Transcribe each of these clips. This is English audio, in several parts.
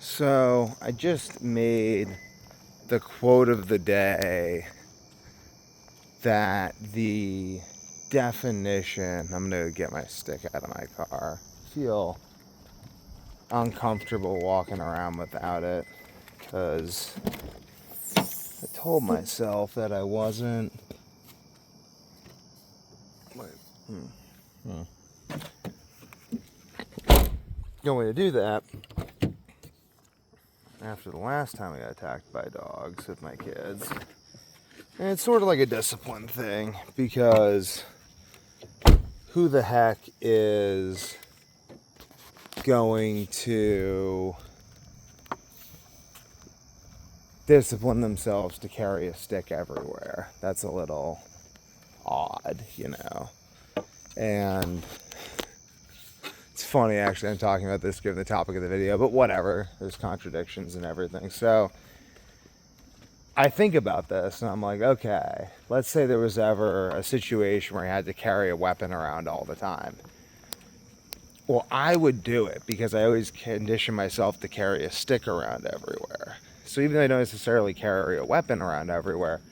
So I just made the quote of the day that the definition, I'm going to get my stick out of my car. I feel uncomfortable walking around without it because I told myself that I wasn't. Going to do that after the last time I got attacked by dogs with my kids. And it's sort of like a discipline thing because who the heck is going to discipline themselves to carry a stick everywhere? That's a little odd, you know. And it's funny, actually, I'm talking about this given the topic of the video, but whatever. There's contradictions and everything. So I think about this and I'm like, okay, let's say there was ever a situation where I had to carry a weapon around all the time. Well, I would do it because I always condition myself to carry a stick around everywhere. So even though I don't necessarily carry a weapon around everywhere,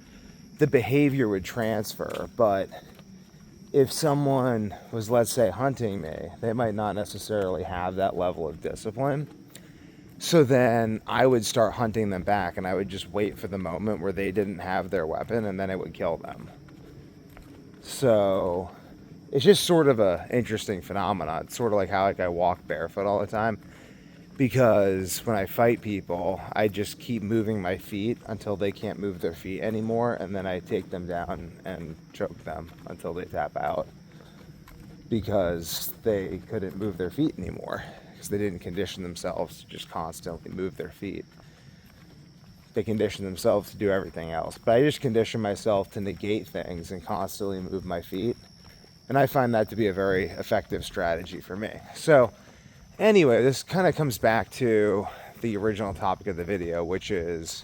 the behavior would transfer. But if someone was, let's say, hunting me, they might not necessarily have that level of discipline. So then I would start hunting them back, and I would just wait for the moment where they didn't have their weapon, and then I would kill them. So it's just sort of a interesting phenomenon. It's sort of like how I walk barefoot all the time, because when I fight people, I just keep moving my feet until they can't move their feet anymore, and then I take them down and choke them until they tap out because they couldn't move their feet anymore. They didn't condition themselves to just constantly move their feet. They condition themselves to do everything else. But I just condition myself to negate things and constantly move my feet. And I find that to be a very effective strategy for me. So anyway, this kind of comes back to the original topic of the video, which is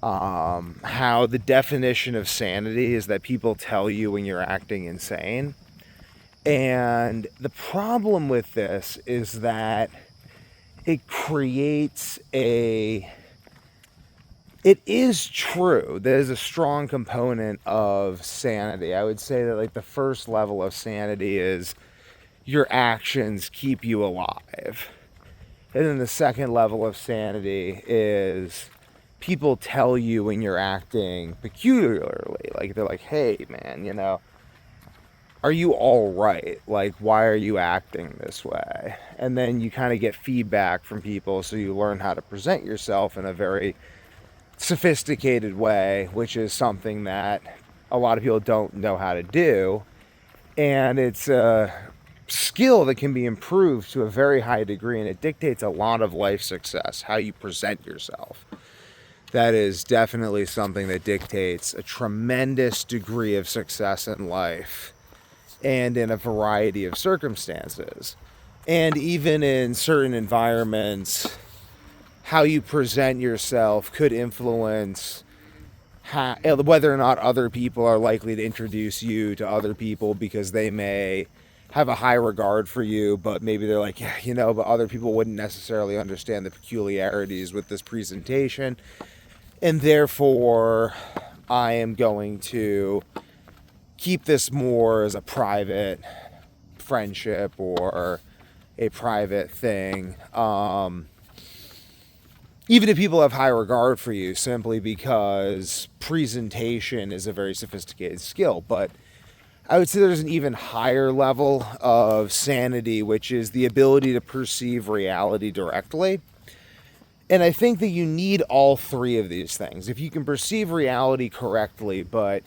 how the definition of sanity is that people tell you when you're acting insane. And the problem with this is that it creates it is true, there's a strong component of sanity. I would say that like the first level of sanity is your actions keep you alive. And then the second level of sanity is people tell you when you're acting peculiarly. Like they're like, hey man, you know, are you all right? Like, why are you acting this way? And then you kind of get feedback from people, so you learn how to present yourself in a very sophisticated way, which is something that a lot of people don't know how to do. And it's a skill that can be improved to a very high degree, and it dictates a lot of life success, how you present yourself. That is definitely something that dictates a tremendous degree of success in life. And in a variety of circumstances. And even in certain environments, how you present yourself could influence whether or not other people are likely to introduce you to other people, because they may have a high regard for you, but maybe they're like, yeah, you know, but other people wouldn't necessarily understand the peculiarities with this presentation. And therefore, I am going to keep this more as a private friendship or a private thing. Even if people have high regard for you, simply because presentation is a very sophisticated skill. But I would say there's an even higher level of sanity, which is the ability to perceive reality directly. And I think that you need all three of these things. If you can perceive reality correctly, but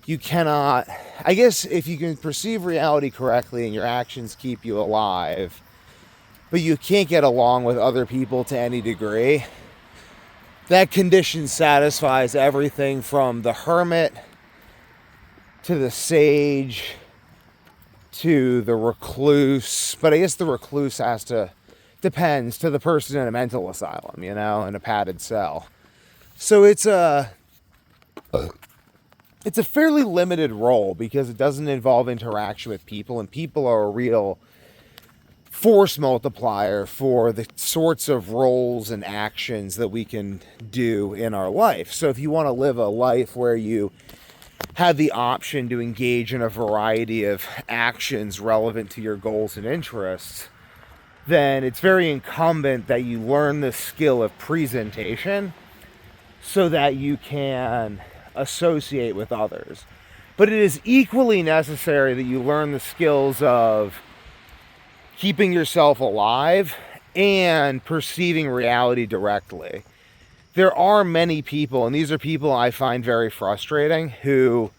you cannot, I guess if you can perceive reality correctly and your actions keep you alive, but you can't get along with other people to any degree, that condition satisfies everything from the hermit to the sage to the recluse. But I guess the recluse depends to the person in a mental asylum, you know, in a padded cell. So it's a fairly limited role because it doesn't involve interaction with people, and people are a real force multiplier for the sorts of roles and actions that we can do in our life. So if you want to live a life where you have the option to engage in a variety of actions relevant to your goals and interests, then it's very incumbent that you learn the skill of presentation so that you can associate with others. But it is equally necessary that you learn the skills of keeping yourself alive and perceiving reality directly. There are many people, and these are people I find very frustrating, who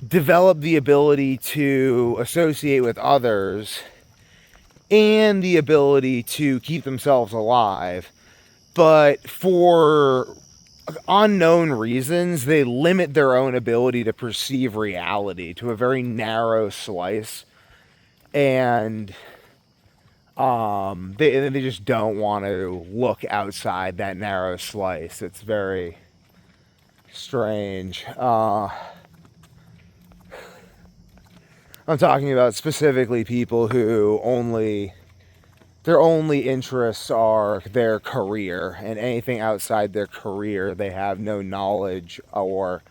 develop the ability to associate with others and the ability to keep themselves alive, but for unknown reasons, they limit their own ability to perceive reality to a very narrow slice, and they just don't want to look outside that narrow slice. It's very strange. I'm talking about specifically people who their only interests are their career, and anything outside their career they have no knowledge or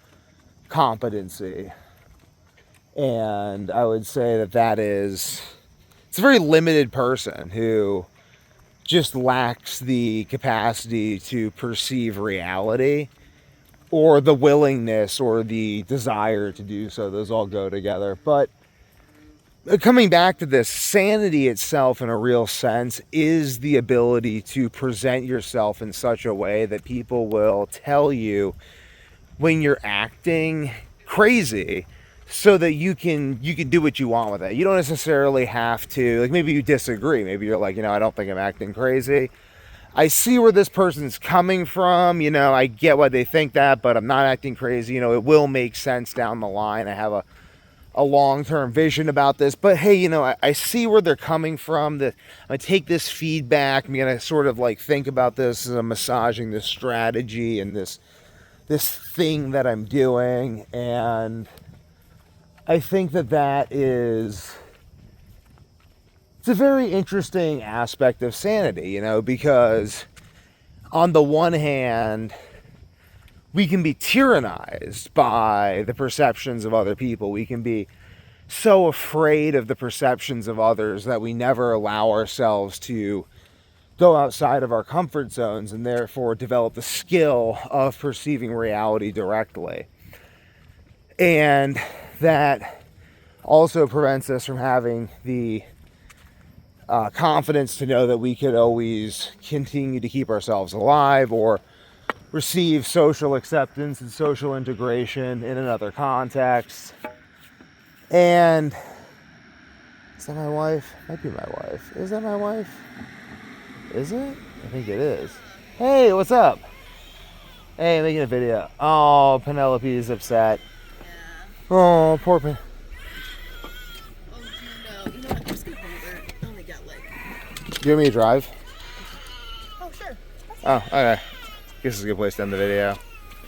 competency. And I would say it's a very limited person who just lacks the capacity to perceive reality, or the willingness or the desire to do so. Those all go together. But coming back to this, sanity itself in a real sense is the ability to present yourself in such a way that people will tell you when you're acting crazy, so that you can do what you want with it. You don't necessarily have to, like, maybe you disagree. Maybe you're like, I don't think I'm acting crazy. I see where this person's coming from. I get why they think that, but I'm not acting crazy. It will make sense down the line. I have a long-term vision about this, but hey, I see where they're coming from. I'm gonna take this feedback. I'm gonna sort of like think about this as I'm massaging this strategy and this thing that I'm doing. And I think it's a very interesting aspect of sanity, because on the one hand, we can be tyrannized by the perceptions of other people. We can be so afraid of the perceptions of others that we never allow ourselves to go outside of our comfort zones, and therefore develop the skill of perceiving reality directly. And that also prevents us from having the confidence to know that we could always continue to keep ourselves alive, or receive social acceptance and social integration in another context. And is that my wife? Might be my wife. Is that my wife? Is it? I think it is. Hey, what's up? Hey, making a video. Oh, Penelope is upset. Yeah. Oh, poor Pen. Oh, no. You know what? I'm just gonna hold her. I only got like... Do you want me to drive? Oh, sure. Oh, okay. Guess it's a good place to end the video.